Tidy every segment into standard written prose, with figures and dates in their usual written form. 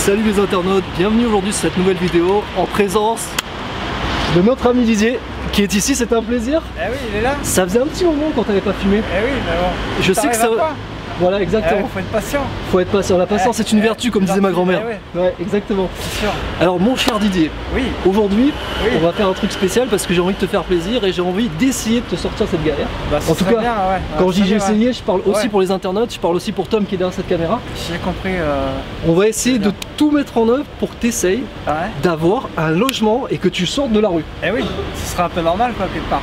Salut les internautes, bienvenue aujourd'hui sur cette nouvelle vidéo en présence de notre ami Didier qui est ici, c'est un plaisir. Eh oui, il est là. Ça faisait un petit moment qu'on t'avait pas filmé. Eh oui, mais bon. Je sais que ça... Voilà, exactement. Faut être patient. Faut être patient. La patience, c'est une vertu, comme disait ma grand-mère. Ouais, exactement. C'est sûr. Alors, mon cher Didier, oui. Aujourd'hui, oui. On va faire un truc spécial parce que j'ai envie de te faire plaisir et j'ai envie d'essayer de te sortir de cette galère. Bah, en tout cas, bien, ouais. quand je dis j'ai essayé, je parle aussi pour les internautes, je parle aussi pour Tom qui est derrière cette caméra. J'ai compris. On va essayer de tout mettre en œuvre pour que tu essayes d'avoir un logement et que tu sortes de la rue. Eh oui, ce sera un peu normal quoi, quelque part.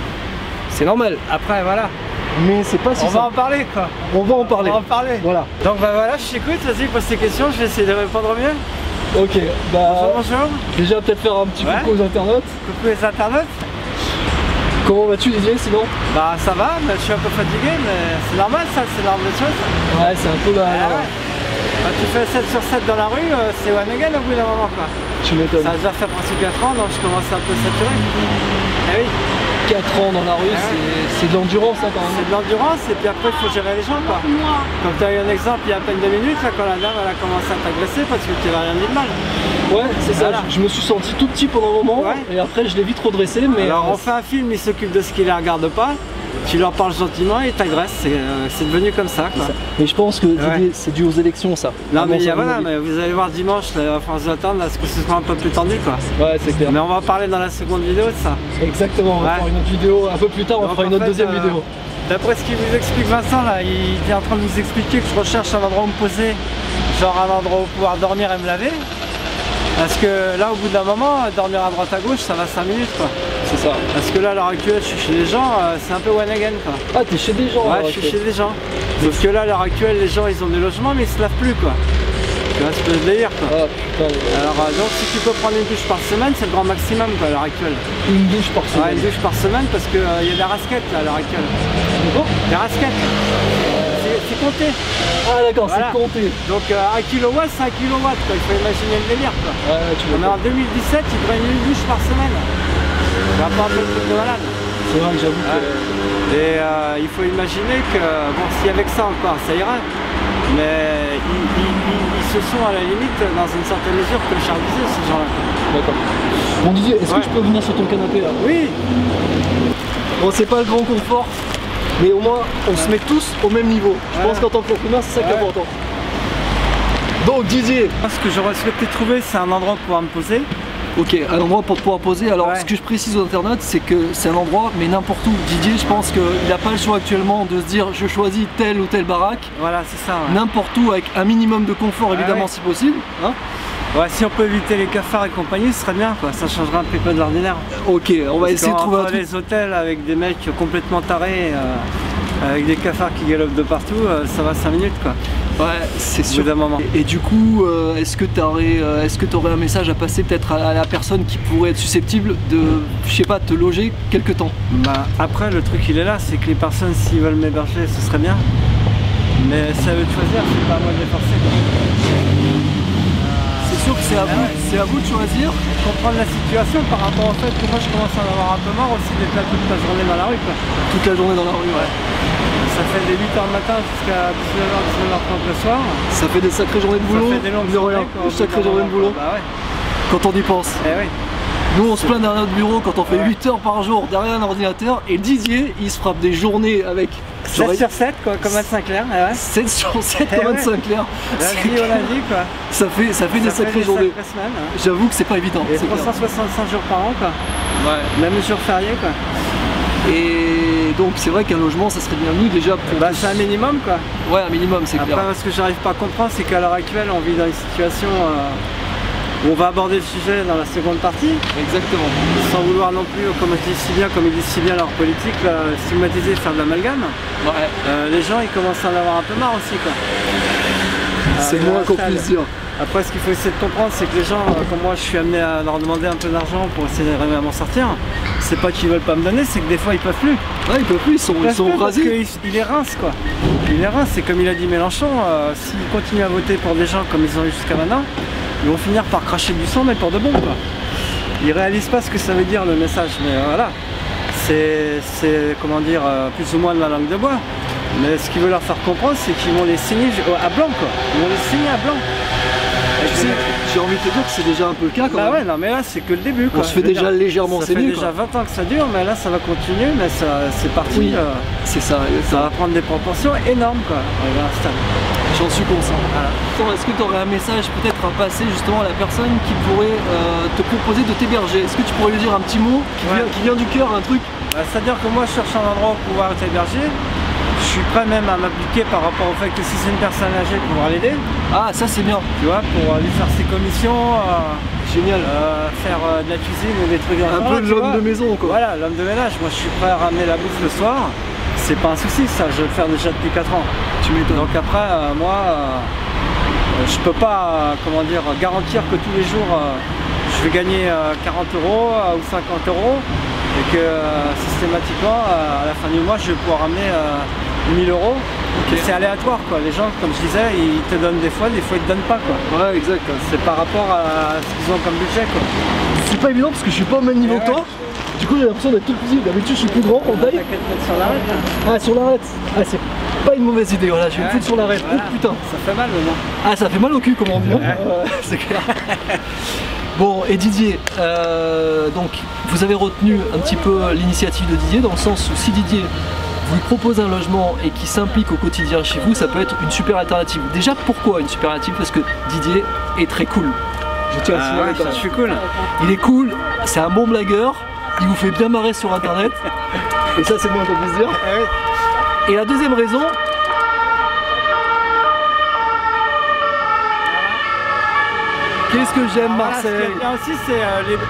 C'est normal. Après, voilà. Mais c'est pas si on va en parler quoi. On va en parler. On va en parler. Voilà. Donc bah voilà, je t'écoute, vas-y, pose tes questions, je vais essayer de répondre au mieux. Ok, bah bonjour. Déjà peut-être faire un petit coucou aux internautes. Coucou les internautes. Comment vas-tu Didier sinon? Bah ça va, mais je suis un peu fatigué, mais c'est normal ça, c'est normal de choses. Ouais, c'est un peu la... Quand tu fais 7 sur 7 dans la rue, c'est one again au bout d'un moment quoi. Tu m'étonnes. Ça a déjà fait presque 4 ans, donc je commence un peu saturé. Eh oui. 4 ans dans la rue, c'est de l'endurance hein, quand même. C'est de l'endurance et puis après il faut gérer les gens quoi. Comme tu as eu un exemple il y a à peine 2 minutes là, quand la dame elle a commencé à t'agresser parce que tu n'avais rien dit de mal. Ouais c'est ça, je me suis senti tout petit pendant un moment et après je l'ai vite redressé mais... Alors on fait un film, il s'occupe de ce qui les regarde pas. Tu leur parles gentiment et ils t'agressent, c'est devenu comme ça quoi. Mais je pense que c'est dû aux élections ça. Non mais voilà, mais vous allez voir dimanche la France d'attendre, est-ce que ce sera un peu plus tendu quoi. Ouais c'est clair. Mais on va parler dans la seconde vidéo de ça. Exactement, on va faire une autre vidéo, un peu plus tard on fera une autre deuxième vidéo. D'après ce qu'il vous explique Vincent là, il est en train de vous expliquer que je recherche un endroit où me poser, genre un endroit où pouvoir dormir et me laver. Parce que là au bout d'un moment, dormir à droite à gauche ça va 5 minutes quoi. C'est ça. Parce que là à l'heure actuelle je suis chez les gens, c'est un peu one again quoi. Ah t'es chez des gens? Ouais je suis chez des gens. Sauf que là à l'heure actuelle les gens ils ont des logements mais ils se lavent plus quoi. Tu vois ce que je veux dire quoi. Ah putain. Alors donc si tu peux prendre une douche par semaine c'est le grand maximum quoi à l'heure actuelle. Une douche par semaine? Ouais une douche par semaine parce qu'il y a des rasquettes là à l'heure actuelle. Des rasquettes. C'est compté. Ah d'accord, c'est compté. Donc 1 kW c'est 1 kW quoi, il faut imaginer le délire quoi. Ouais, tu vois. Mais en 2017 il devrait une douche par semaine. Tu vas pas un peu le truc de malade. C'est vrai que j'avoue que... Et il faut imaginer que, bon si avec ça encore ça ira, mais ils se sont à la limite dans une certaine mesure que le disait ces gens-là. D'accord. Bon Didier, est-ce que je peux venir sur ton canapé là? Oui. Bon c'est pas le grand confort, mais au moins on se met tous au même niveau. Je pense qu'en tant que commun c'est ça qui est important. Donc Didier, ce que j'aurais souhaité trouver c'est un endroit pour pouvoir me poser. Ok, un endroit pour pouvoir poser. Alors ce que je précise aux internautes c'est que c'est un endroit mais n'importe où. Didier je pense qu'il n'a pas le choix actuellement de se dire je choisis telle ou telle baraque. Voilà c'est ça. N'importe où avec un minimum de confort évidemment si possible. Hein. Ouais, si on peut éviter les cafards et compagnie, ce serait bien quoi, ça changerait un petit peu de l'ordinaire. Ok, on va essayer de trouver un truc. Les hôtels avec des mecs complètement tarés, avec des cafards qui galopent de partout, ça va 5 minutes quoi. Ouais, c'est sûr. Moment. Et du coup, est-ce que tu aurais un message à passer peut-être à la personne qui pourrait être susceptible de, je sais pas, te loger quelque temps? Bah après le truc il est là, c'est que les personnes s'ils veulent m'héberger ce serait bien. Mais ça veut choisir, c'est pas à moi de les forcer. C'est sûr que c'est à vous de choisir. Comprendre la situation par rapport au fait que moi je commence à en avoir un peu marre aussi d'être là toute la journée dans la rue quoi. Toute la journée dans la rue, ouais. Ça fait des 8h le matin jusqu'à 19h, 19h30 le soir. Ça fait des sacrées journées de boulot. Ça fait des longues journées, des sacrées journées de boulot. Bah ouais. Quand on y pense. Eh oui. Nous on se plaint derrière notre bureau quand on fait 8 heures par jour derrière un ordinateur et Didier il se frappe des journées avec 7 sur 7 quoi, comme Anne Sinclair. 7 sur 7 comme Anne Sinclair. Lundi au lundi quoi. Ça fait des sacrées journées. J'avoue que c'est pas évident. Et 365 jours par an quoi. Ouais. Même jour férié quoi. Et donc c'est vrai qu'un logement ça serait bienvenu déjà pour... Bah c'est un minimum quoi. Ouais un minimum c'est clair. Après ce que j'arrive pas à comprendre c'est qu'à l'heure actuelle on vit dans une situation où on va aborder le sujet dans la seconde partie. Exactement. Sans vouloir non plus, comme ils disent si bien leur politique, stigmatiser, faire de l'amalgame. Ouais. Les gens ils commencent à en avoir un peu marre aussi quoi. C'est moins qu'on puisse dire. Après ce qu'il faut essayer de comprendre c'est que les gens, comme moi je suis amené à leur demander un peu d'argent pour essayer d'arriver à m'en sortir. C'est pas qu'ils veulent pas me donner, c'est que des fois ils peuvent plus. Ouais ils peuvent plus, ils sont rasés. Parce qu'ils les rincent quoi. Ils les rincent, c'est comme il a dit Mélenchon, s'ils continuent à voter pour des gens comme ils ont eu jusqu'à maintenant, ils vont finir par cracher du sang mais pour de bon quoi. Ils réalisent pas ce que ça veut dire le message, mais voilà. C'est comment dire, plus ou moins de la langue de bois. Mais ce qu'ils veulent leur faire comprendre c'est qu'ils vont les saigner à blanc quoi. Ils vont les saigner à blanc. Tu sais, j'ai envie de te dire que c'est déjà un peu le cas quand Bah même. ouais, non mais là c'est que le début quoi. On se fait déjà légèrement ça fait saigner, déjà quoi. 20 ans que ça dure, mais là ça va continuer, mais c'est parti. Oui, c'est ça. Ça va prendre des proportions énormes quoi. Arriver à un stade. J'en suis conscient. Voilà. Attends, est-ce que tu aurais un message peut-être à passer justement à la personne qui pourrait te proposer de t'héberger? Est-ce que tu pourrais lui dire un petit mot qui vient du cœur, un truc? C'est-à-dire que moi je cherche un endroit où pouvoir être hébergé. Je suis prêt même à m'appliquer par rapport au fait que si c'est une personne âgée, pouvoir l'aider. Ah, ça c'est bien. Tu vois, pour lui faire ses commissions, Génial. faire de la cuisine ou des trucs Un peu de l'homme de maison quoi. Voilà, l'homme de ménage. Moi je suis prêt à ramener la bouffe le soir. C'est pas un souci ça, je vais le faire déjà depuis 4 ans. Tu m'étonnes. Donc après, je peux pas, comment dire, garantir que tous les jours je vais gagner 40 € ou 50 € et que systématiquement à la fin du mois je vais pouvoir ramener 1000 €. Okay. C'est aléatoire quoi. Les gens, comme je disais, ils te donnent des fois ils te donnent pas quoi. Ouais, exact. C'est par rapport à ce qu'ils ont comme budget quoi. C'est pas évident parce que je suis pas au même niveau que toi. Du coup j'ai l'impression d'être tout petit. D'habitude je suis plus grand en taille. T'inquiète pas sur l'arête. Ah, sur l'arête. Ah, c'est pas une mauvaise idée. Voilà, je vais me foutre sur l'arête. Voilà. Oh putain. Ça fait mal maintenant. Ah, ça fait mal au cul comme on dit. C'est clair. Bon, et Didier, donc vous avez retenu un petit peu l'initiative de Didier dans le sens où si Didier vous lui propose un logement et qui s'implique au quotidien chez vous, ça peut être une super alternative. Déjà, pourquoi une super alternative? Parce que Didier est très cool. Je tiens à signaler quand même. Je suis cool. Il est cool, c'est un bon blagueur, il vous fait bien marrer sur internet. Et ça, c'est moins qu'on puisse dire. Et la deuxième raison, qu'est-ce que j'aime Marseille. Ce qui est bien aussi, c'est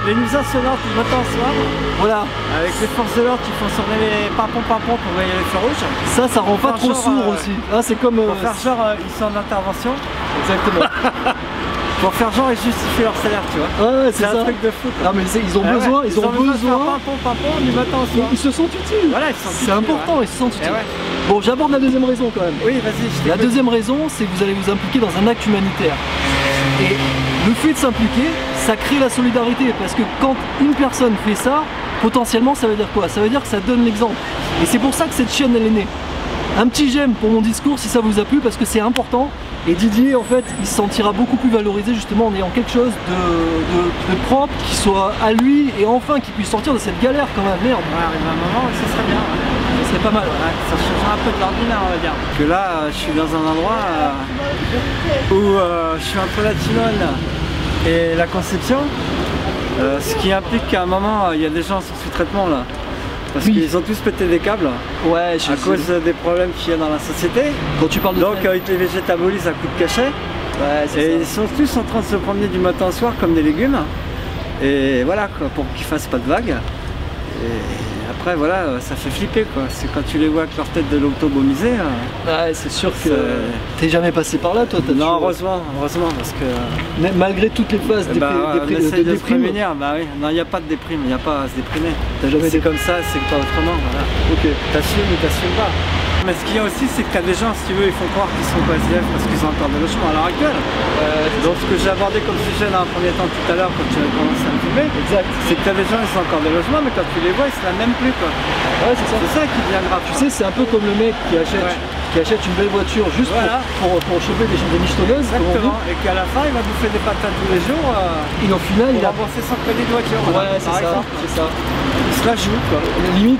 les nuisances sonores du matin au soir. Voilà. Avec les forces de l'ordre qui font sonner les pimpons pour veiller les feux rouges. Ça rend pas trop sourd aussi. Ah, c'est comme. Pour faire genre, ils sont en intervention. Exactement. Pour faire genre et justifier leur salaire, tu vois. Ouais, c'est un truc de fou. Ah, mais ils ont besoin, ils ont besoin. De faire pimpon du matin au soir. Ils se sentent utiles. Voilà, ils se sentent utiles. C'est important, ils se sentent utiles. Bon, j'aborde la deuxième raison quand même. Oui, vas-y. La deuxième raison, c'est que vous allez vous impliquer dans un acte humanitaire. Et le fait de s'impliquer, ça crée la solidarité. Parce que quand une personne fait ça, potentiellement, ça veut dire quoi? Ça veut dire que ça donne l'exemple. Et c'est pour ça que cette chaîne, elle est née. Un petit j'aime pour mon discours si ça vous a plu, parce que c'est important. Et Didier, en fait, il se sentira beaucoup plus valorisé justement en ayant quelque chose de propre, qui soit à lui, et enfin qu'il puisse sortir de cette galère quand même. Merde. Ouais, arrive un moment où ça serait bien. Ça serait pas mal. Ouais, ça changera un peu de l'ordinaire, on va dire. Parce que là, je suis dans un endroit où je suis entre la Timone et la Conception, ce qui implique qu'à un moment, il y a des gens sous traitement là. Parce qu'ils ont tous pété des câbles à cause des problèmes qu'il y a dans la société. Quand tu parles de donc ils te les végétabolisent à coups de cachet. Et ils sont tous en train de se promener du matin au soir comme des légumes. Et voilà quoi, pour qu'ils fassent pas de vagues. Et après voilà, ça fait flipper quoi. C'est quand tu les vois avec leur tête de l'autobomisée. Ouais, c'est sûr que t'es jamais passé par là toi. Non, heureusement parce que malgré toutes les phases de déprime. Bah oui, non, il n'y a pas de déprime, il n'y a pas à se déprimer. C'est comme ça, c'est pas autrement. Voilà. Ok. T'assumes ou t'assumes pas. Mais ce qu'il y a aussi, c'est que t'as des gens, si tu veux, ils font croire qu'ils sont pas SDF parce qu'ils ont encore des logements à l'heure actuelle. Donc ce que j'ai abordé comme sujet dans un premier temps tout à l'heure quand tu avais commencé à me filmer, c'est que t'as des gens, ils ont encore des logements, mais quand tu les vois, ils se la même plus quoi. Ouais, c'est ça. C'est ça qui devient grave. Tu sais, c'est un peu comme le mec qui achète une belle voiture juste pour choper des michetonneuses. Exactement. Et qu'à la fin, il va bouffer des patates tous les jours. Et au final, il a remboursé son crédit de voiture. Ouais, c'est ça. C'est ça. Il se la joue quoi. Limite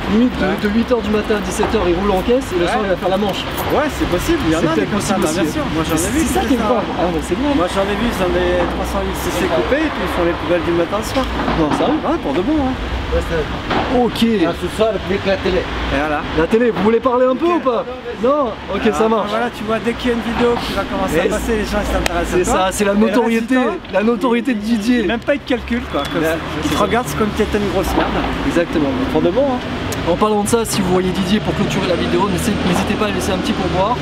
de 8h du matin à 17h, il roule en caisse et le soir, il va faire la manche. Ouais, c'est possible. Il y en a des comme ça, bien sûr. Moi j'en ai vu. C'est ça qui est grave. Ah, c'est bon. Moi j'en ai vu, ils ont des 308 cc coupés et puis ils font les poubelles du matin au soir. Non, ça va. Ouais, pour de bon. Hein. Ok. Ce soir, avec la télé. Et voilà. La télé, vous voulez parler un peu ou pas? Non. Ok, ça marche. Voilà, tu vois, dès qu'il y a une vidéo qui va commencer à passer, les gens s'intéressent à toi. C'est ça, c'est la notoriété de Didier. Même pas, ils te calculent quoi. Ils te regardent, c'est comme si t'étais une grosse merde. Exactement. Pour de bon. Hein. En parlant de ça, si vous voyez Didier pour clôturer la vidéo, n'hésitez pas à laisser un petit pourboire.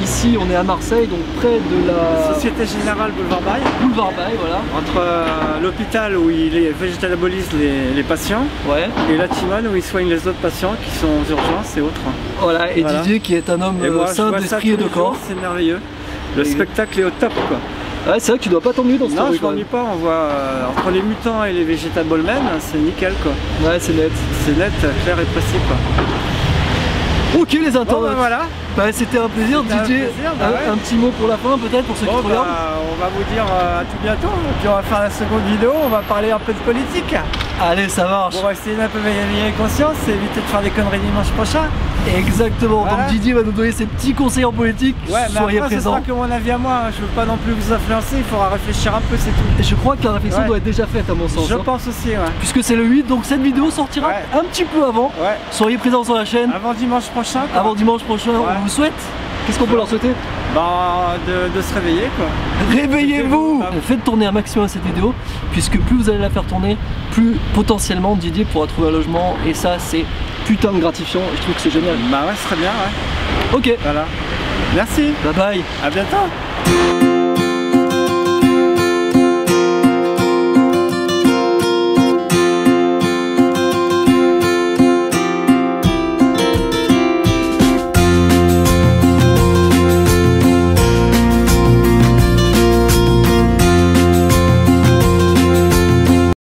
Ici, on est à Marseille, donc près de la Société Générale Boulevard Bail. Boulevard Bail, voilà. Entre l'hôpital où il végétabolise les patients et la Timone où il soigne les autres patients qui sont aux urgences et autres. Voilà, et Didier qui est un homme sain d'esprit et de corps. C'est merveilleux. Le spectacle est au top quoi. Ouais, c'est vrai que tu dois pas t'ennuyer dans ce truc. Non, je m'ennuie pas, on voit entre les mutants et les végétabolmen, c'est nickel quoi. Ouais, c'est net. C'est net, clair et précis quoi. Ok les internautes. Bon, voilà. Bah, c'était un plaisir, C'était un Didier. plaisir, bah ouais. Un petit mot pour la fin, peut-être, pour ceux qui Bon, te regardent. on va vous dire à tout bientôt. Et puis on va faire la seconde vidéo, on va parler un peu de politique. Allez, ça marche. Pour essayer d'un peu veiller conscience et éviter de faire des conneries dimanche prochain. Exactement. Voilà. Donc Didier va nous donner ses petits conseils en politique. Ouais, mais Soyez après, ce présents. sera que mon avis à moi. Je veux pas non plus vous influencer, il faudra réfléchir un peu, c'est tout. Et je crois que la réflexion Ouais. doit être déjà faite à mon sens. Je hein. pense aussi, ouais. Puisque c'est le 8, donc cette vidéo sortira Ouais. un petit peu avant. Ouais. Soyez présents sur la chaîne. Avant dimanche prochain, quoi. Avant dimanche prochain, Ouais. on vous souhaite. Qu'est-ce qu'on peut leur souhaiter? Bah, de se réveiller, quoi. Réveillez-vous! Ah. Faites tourner un maximum cette vidéo, puisque plus vous allez la faire tourner, plus potentiellement Didier pourra trouver un logement. Et ça, c'est putain de gratifiant. Et je trouve que c'est génial. Bah ouais, ce serait bien, ouais. Ok, Voilà. Merci, bye bye. à bientôt.